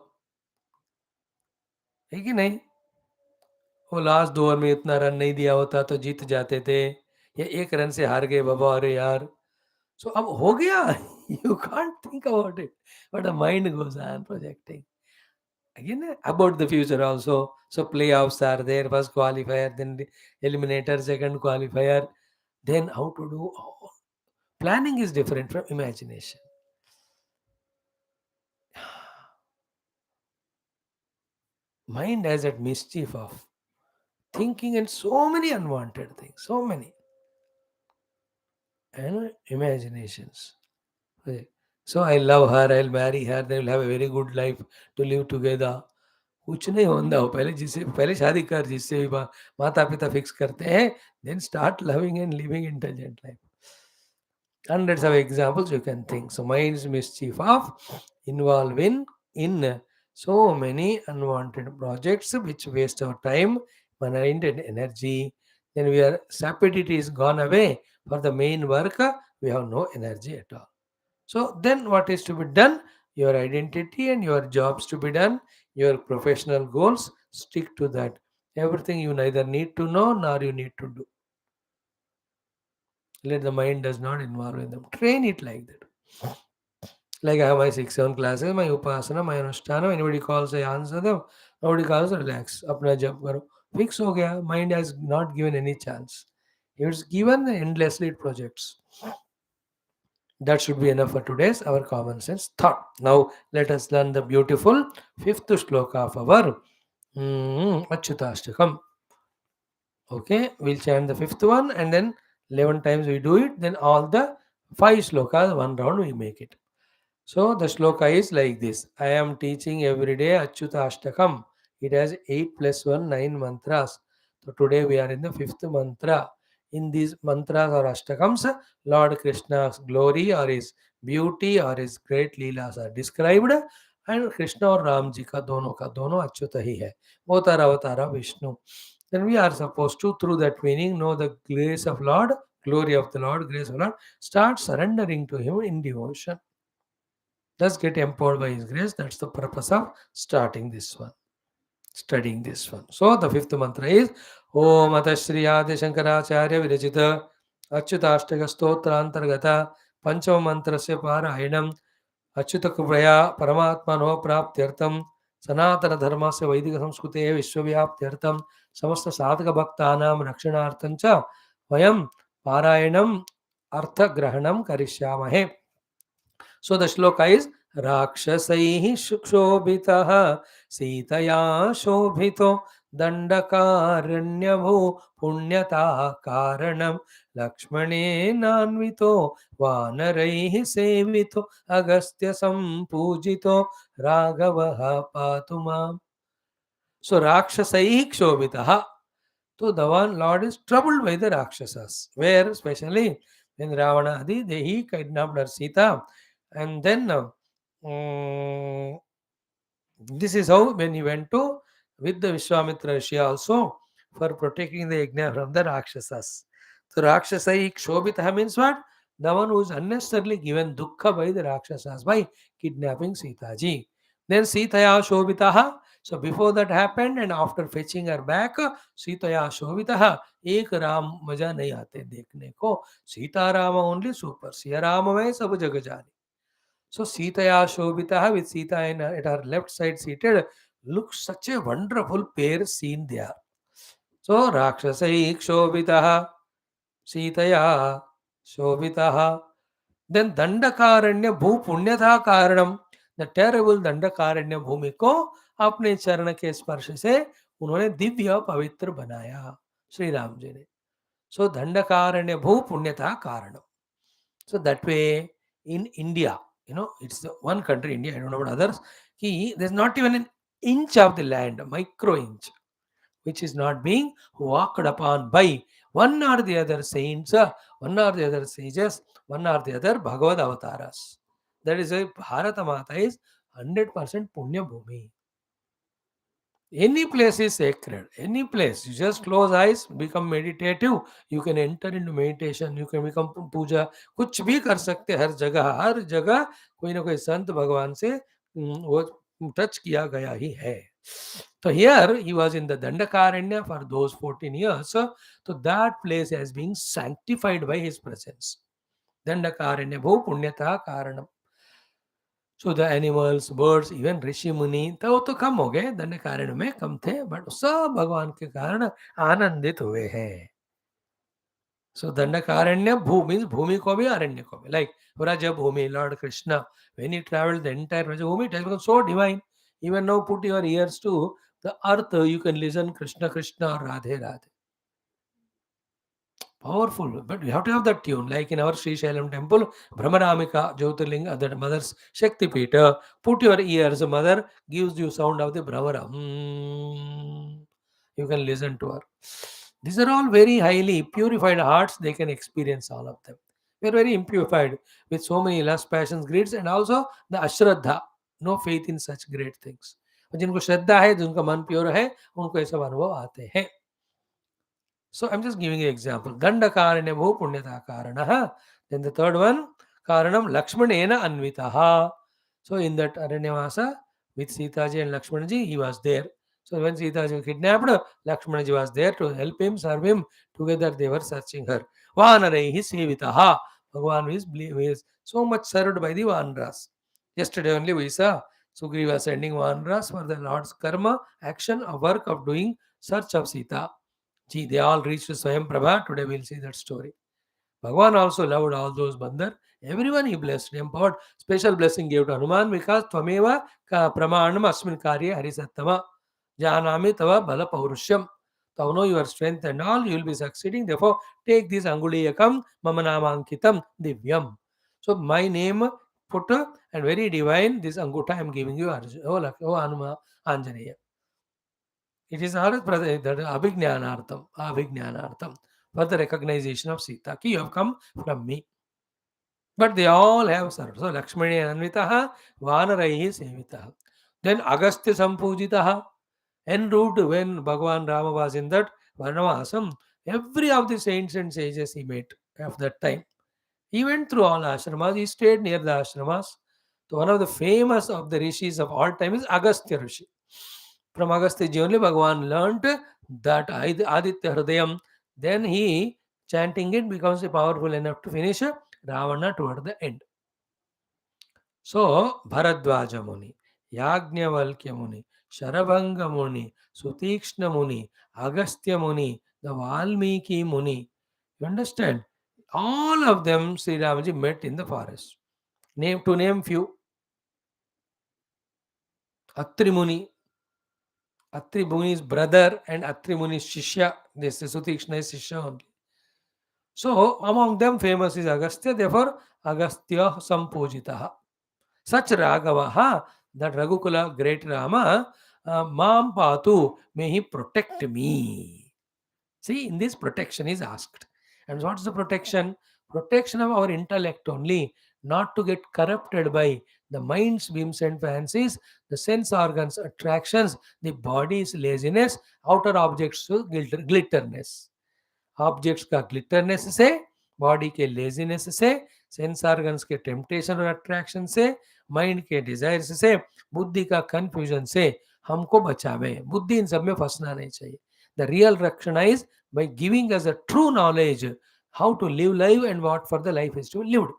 है कि नहीं? वो लास्ट 2 ओवर में इतना run नहीं दिया होता तो जीत जाते थे, या 1 रन से हार गए बाबा, अरे यार. सो अब हो गया. You can't think about it, but the mind goes on projecting. Again, about the future also. So playoffs are there, first qualifier, then the eliminator, second qualifier. Then how to do all. Planning is different from imagination. Mind has that mischief of thinking and so many unwanted things, so many, and imaginations. Okay. So I love her, I'll marry her, they will have a very good life to live together. कुछ नहीं होता हो, पहले शादी कर, जिससे भी माता पिता फिक्स करते हैं, then start loving and living intelligent life. Hundreds of examples you can think. So mind's mischief of involving in so many unwanted projects which waste our time, mind and energy. Then we are sapidity is gone away. For the main work, we have no energy at all. So then what is to be done? Your identity and your jobs to be done, your professional goals, Stick to that. Everything you neither need to know nor you need to do. Let the mind does not involve in them. Train it like that. Like I have my 6, 7 classes, my upasana, my anushtana. Anybody calls, I answer them. Nobody calls, relax. Apna jab karo. Fix ho gaya. Mind has not given any chance. It's given endlessly it projects. That should be enough for today's our common sense thought. Now let us learn the beautiful fifth shloka of our Achyuthashtakam. Okay, we'll chant the fifth one and then 11 times we do it. Then all the 5 shlokas, one round we make it. So the shloka is like this. I am teaching every day Achyuta Ashtakam. It has 8 plus 1, 9 mantras. So today we are in the fifth mantra. In these mantras or Ashtakams, Lord Krishna's glory or his beauty or his great leelas are described. And Krishna or Ram ji ka dono Achyuta hi hai. Both are avatara Vishnu. Then we are supposed to, through that meaning, know the grace of Lord, glory of the Lord, grace of Lord, start surrendering to him in devotion. Thus get empowered by His grace. That's the purpose of starting this one, studying this one. So the fifth mantra is Om Atashri Adi Shankaracharya Virajita Achyutashtaka Stotra Panchama Mantrasya Parayanam Achyuta Kubraya Paramatmano Praptyartam Sanatana Dharmasya Vaidika Samskute Vishwavyaptyartam Samasta Sadhaka Bhaktanam Rakshanarthancha Vayam Parayanam Artha Grahanam Karishyamahe. So the shloka is Rakshasaihi Shobhitaha Sitaya Shobhito Dandakaranyabhu Punyata Karanam Lakshmane Nanvito Vanaraihi Sevito Agastya Sampujito Raghavaha Patumam. So Rakshasaihi Shobhitaha. So the one Lord is troubled by the Rakshasas. Where especially when Ravana Adi, he kidnapped her Sita. And then this is how when he went to with the Vishwamitra Rishi also for protecting the yajna from the Rakshasas. So Rakshasai Kshobitaha means what? The one who is unnecessarily given dukkha by the Rakshasas by kidnapping Sita ji. Then Sitaya Shobitaha. So before that happened and after fetching her back, Sitaya Shobitaha. एक राम मजा नहीं आते देखने को Sita Ram only super Siya Ram में सब जग जाने. So Sitaya Shobitaha with Sita in at her left side seated looks such a wonderful pair seen there. So Rakshasai Shobitaha Sitaya Shobitaha. Then Dandakaranya Bhu Punyatha Karanam. The terrible Dandakaranya भूमि को अपने चरण के स्पर्श से उन्होंने दिव्य पवित्र बनाया श्री राम जी ने. So Dandakaranya Bhu Punyatha Karanam. So that way in India, it's the one country, India, I don't know about others, there's not even an inch of the land, a micro inch, which is not being walked upon by one or the other saints, one or the other sages, one or the other Bhagavad avatars. That is why Bharata Mata is 100% Punya Bhumi. Any place is sacred. Any place. You just close eyes, become meditative. You can enter into meditation. You can become पूजा. कुछ भी कर सकते हर जगह कोई ना कोई संत भगवान से वो टच किया गया ही है. So here he was in the Dandakaranya for those 14 years. So that place has been sanctified by his presence. Dandakaranya bhu punyata karanam. So the animals, birds, even ऋषि मुनि तो वो तो कम हो गए, दंड कारण में कम थे, बट सब भगवान के कारण आनंदित हुए हैं. So दंडकारण्य भू means भूमि को भी अरण्य को भी, like Vraja Bhumi, Lord Krishna, when he traveled the entire Vraja Bhumi, it has become so divine. Even now put your ears to the earth, you can listen Krishna Krishna or Radhe Radhe. Powerful, but you have to have that tune. Like in our Sri Shailam temple, Brahmaramika, Jyotirlinga, that mother's Shakti Pita. Put your ears, mother gives you sound of the Brahmara. You can listen to her. These are all very highly purified hearts. They can experience all of them. We are very impurified with so many lust, passions, greeds, and also the ashraddha. No faith in such great things. जिनको श्रद्धा है, जिनका मन pure है, उनको ये सब अनुभव आते हैं. So I'm just giving you an example. Dandakaranya bhu punyata karanaha. Then the third one, karanam Lakshmanena anvitaha. So in that Aranyavasa with Sitaji and Lakshmanaji, he was there. So when Sita was kidnapped, Lakshmanaji was there to help him, serve him. Together they were searching her. Vanarai sevitaha. Bhagavan is so much served by the Vanaras. Yesterday only we saw Sugriva sending Vanaras for the Lord's karma, action, a work of doing search of Sita. Gee, they all reached Swayam Prabha. Today we'll see that story. Bhagavan also loved all those bandar. Everyone he blessed, empowered. Special blessing gave to Hanuman because Tvameva pramanam asmin karya harisattama. Janami tava bala paurushyam. Thou know your strength and all, you will be succeeding. Therefore, take this anguliyakam mamanamaankitam divyam. So my name put and very divine, this anguta I am giving you, Arjuna. Oh Hanuma Anjaneya. It is not that abhignanartham, for the recognition of Sita. Ki you have come from me. But they all have served. So Lakshmani Anvitaha, Vanaraihi Sevitaha. Then Agastya Sampujitaha. En route, when Bhagavan Rama was in that Varnavasam, every of the saints and sages he met of that time. He went through all ashramas, he stayed near the ashramas. So one of the famous of the rishis of all time is Agastya Rishi. From Agastya Ji only Bhagavan learnt that Aditya Hridayam. Then he, chanting it, becomes powerful enough to finish Ravana toward the end. So, Bharadwaja Muni, Yajnavalkya Muni, Sharavanga Muni, Sutikshna Muni, Agastya Muni, the Valmiki Muni. You understand? All of them, Sri Ramaji met in the forest. To name few, Atri Muni. Atri Muni's brother and Atri Muni's Shishya. This is Sutikshna is Shishya only. So, among them famous is Agastya, therefore, Agastya Sampujitaha. Such Raghavaha, that Raghukula, great Rama, Mam Patu, may he protect me. See, in this protection is asked. And what's the protection? Protection of our intellect only, not to get corrupted by the mind's whims and fancies, the sense organs' attractions, the body's laziness, outer objects' glitterness. Objects का ग्लिटरनेस से, body के laziness से, sense organs के temptation और attraction से, mind के desires से, बुद्धि का कंफ्यूजन से हमको बचावे. बुद्धि इन सब में फंसना नहीं चाहिए. द रियल रक्षण is by giving us a true knowledge how to live life and what for the life is to be lived.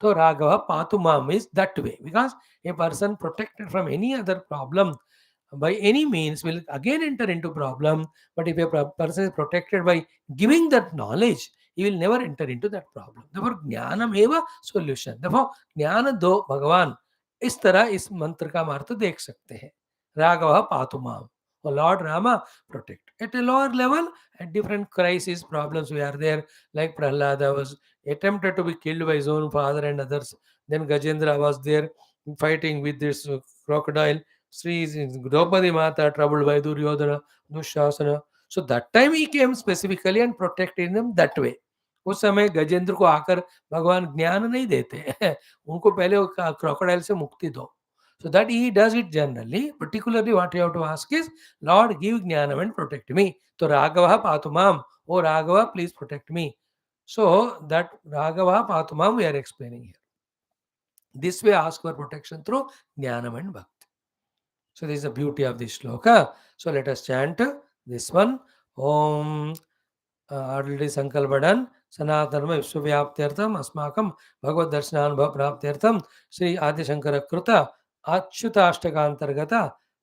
So Raghava Patumam is that way, because a person protected from any other problem by any means will again enter into problem. But if a person is protected by giving that knowledge, he will never enter into that problem. Therefore ज्ञानम एव solution. Therefore ज्ञान दो भगवान. इस तरह इस मंत्र का अर्थ देख सकते हैं. Raghav पातुमाम. Oh Lord Rama, protect. At a lower level, at different crisis problems we are there, like Prahlada was attempted to be killed by his own father and others. Then Gajendra was there fighting with this crocodile. Sri Draupadi Mata troubled by Duryodhana, Dushasana. So that time he came specifically and protected them that way. उस समय गजेंद्र को आकर भगवान ज्ञान नहीं देते उनको पहले वो क्रोकोडाइल से मुक्ति दो. So that he does it generally. Particularly what you have to ask is, Lord, give jnanam and protect me. So Raghava Patumam. Oh Raghava, please protect me. So that Raghava Patumam we are explaining here. This way ask for protection through jnanam and bhakti. So this is the beauty of this shloka. So let us chant this one. Om already sankalpadan सनातनम विश्वव्याप्त्यर्थम अस्माकं भगवद दर्शनानुभव प्राप्त्यर्थम श्री आदि शंकर कृत अच्युताष्टकांतर्गत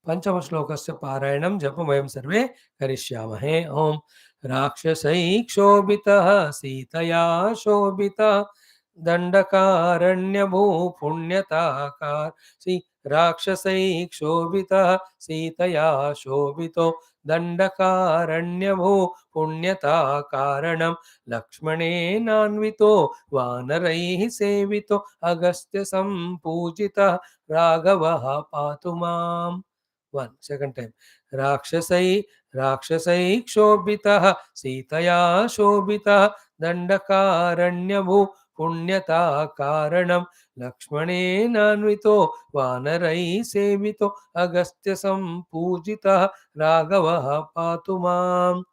पंचम श्लोकस्य पारायणं जपं वयं सर्वे करिष्यामहे. ओम राक्षसैः क्षोभितः सीतया शोभितः दंडकारण्यभू पुण्यताकार. श्री राक्षसैः क्षोभितः सीतया शोभितो दंडकारण्यभू पुण्यता कारणम लक्ष्मणेनान्वितो वानरैः सेवितो अगस्त्य संपूजितः राघवः पातु माम्. One second time. राक्षसैः क्षोभितः सीतया शोभितः दंडकारण्यभू पुण्यता कारणम लक्ष्मणेनान्वितो वानरैः सेवितो अगस्त्य संपूजितः राघवः पातु माम्.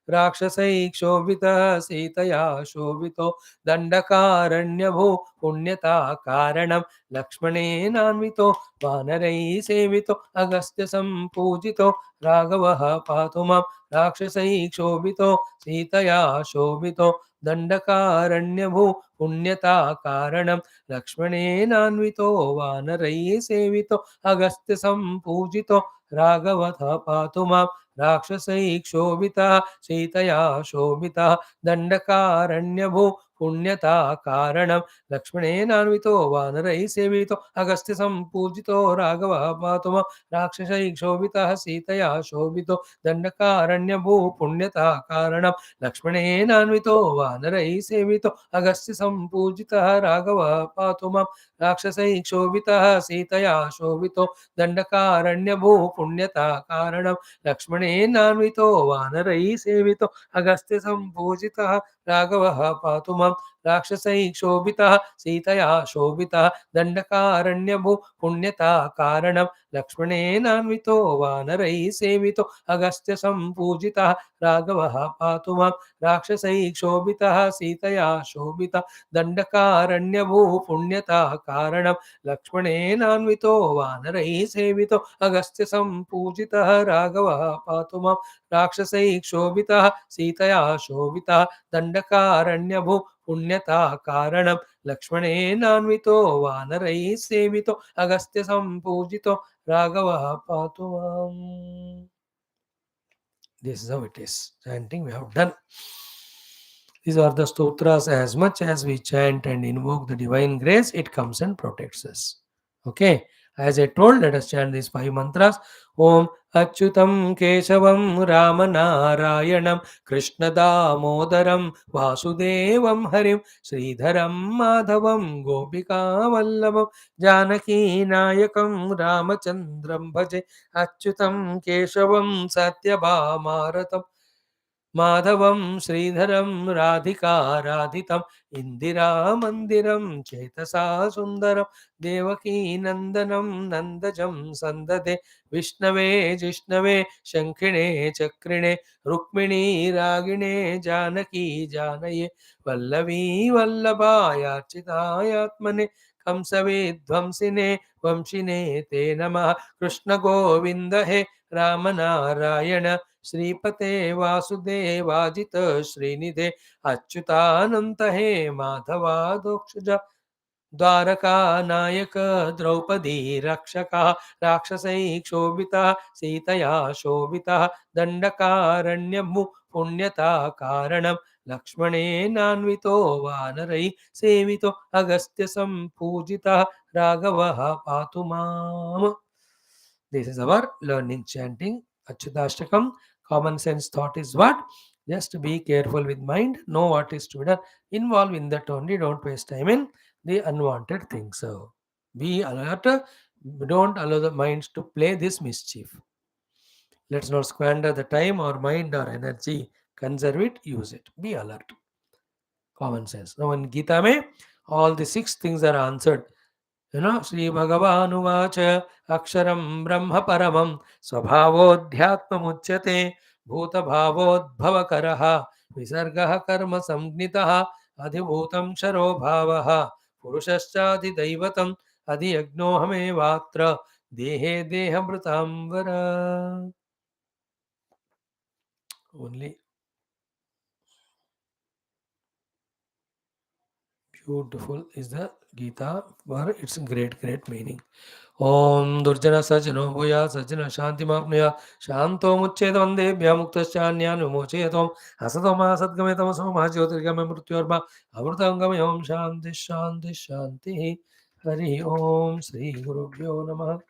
राक्षसैः क्षोभितः सीतया शोभितो दण्डकारण्यभो पुण्यता कारणं लक्ष्मणेनान्वितो वानरैः सेवितो अगस्त्य सम्पूजितो राघवः पातु मां राक्षसैः क्षोभितो सीतया शोभितो दण्डकारण्यभू पुण्यता कारणं लक्ष्मणेनान्वितो वानरैः सेवितो अगस्त्य सम्पूजितो राघवः पातु मां राक्षसैः क्षोभितः सीतया शोभितः दण्डकारण्यभू पुण्यता कारणं लक्ष्मणेनान्वितो वानरैः सेवितो अगस्त्य सम्पूजितो राघवः पातु मां राक्षसैः क्षोभितः सीतया शोभितो दण्डकारण्यभू पुण्यता कारणं लक्ष्मणेनान्वितो वानरैः सेवितो अगस्त्य सम्पूजितः राघवः पातु मां राक्षसैः क्षोभितः सीतया शोभितो दण्डकारण्यभू पुण्यता कारणं लक्ष्मणेनान्वितो वानरैः सेवितो अगस्त्य सम्पूजितः राघवः पातु मां राक्षसैः क्षोभितः सीतया शोभितः दण्डकारण्यभू पुण्यता कारणं लक्ष्मणेनान्वितो वानरैः सेवितो अगस्त्य सम्पूजितः राघवः पातु मां राक्षसैः क्षोभितः सीतया शोभितः दण्डकारण्यभू पुण्यता कारणं लक्ष्मणेनान्वितो वानरैः सेवितो अगस्त्य सम्पूजितः राघवः पातु मां राक्षसैः क्षोभितः सीतया शोभितः दण्डकारण्यभू पुण्यता कारणं लक्ष्मणेनान्वितो वानरैः सेवितो अगस्त्य सम्पूजितो राघवः पातु माम्. This is how it is. Chanting we have done. These are the stotras. As much as we chant and invoke the divine grace, it comes and protects us. Okay. As I told, let us chant these 5 mantras. Om Achyutam Keshavam Ramanarayanam Krishna Damodaram Vasudevam Harim Sridharam Madhavam Gopika Vallabam Janaki Nayakam Ramachandram Bhaje Achyutam Keshavam Satyabhamaratam माधवं श्रीधरं राधिकाराधितं इन्दिरामन्दिरं चेतसा सुन्दरं देवकीनन्दनं नन्दजं सन्ददे विष्णवे जिष्णवे शङ्खिणे चक्रिणे रुक्मिणी रागिणे जानकी जानये वल्लवी वल्लभायार्चितायात्मने कंसविध्वंसिने वंशिने ते नमः कृष्णगोविन्द हे रामनारायण श्रीपते वासुदेवाजित श्रीनिधे अच्युतानंत हे माधवादोक्षज द्वारका नायक द्रौपदी रक्षका राक्षसैः क्षोभितः सीतया शोभितः दण्डकारण्यमु पुण्यता कारणं लक्ष्मणेनान्वितो वानरैः सेवितो अगस्त्य सम्पूजितः राघवः पातु माम्. This is our learning chanting Achyuthashtakam. Common sense thought is what? Just be careful with mind, know what is to be done, involve in that only, don't waste time in the unwanted things. So be alert, don't allow the minds to play this mischief. Let's not squander the time or mind or energy. Conserve it, use it. Be alert. Common sense. Now in Gita mein, all the 6 things are answered. श्रीभगवानुवाच अक्षरं ब्रह्म परमं स्वभावोऽध्यात्ममुच्यते भूतभावोद्भवकरः विसर्गः कर्म संज्ञितः अधिभूतं क्षरो भावः पुरुषश्चाधिदैवतम् अधियज्ञोऽहमेवात्र देहे देहभृतां वर. Only beautiful is the Gita for its great meaning. Om Durjana Sajano Bhuya Sajana Shanti Mapnaya Shanto Muccheta Vandebhya Muktashchanyan Vimochetam Asatoma Sadgametam Soma Jyotirgame Mrityorma Amrutangame Om Shanti Shanti Shanti Hari Om Sri Gurubhyo Namaha.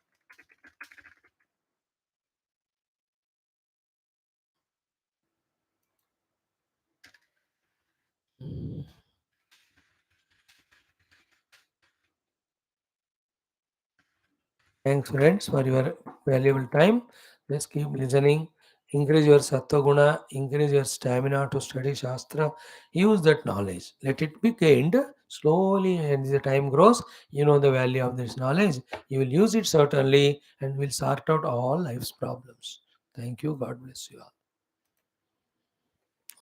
Thanks, friends, for your valuable time. Just keep listening. Increase your sattva guna, increase your stamina to study Shastra. Use that knowledge. Let it be gained slowly, and as the time grows, you know the value of this knowledge. You will use it certainly and will sort out all life's problems. Thank you. God bless you all.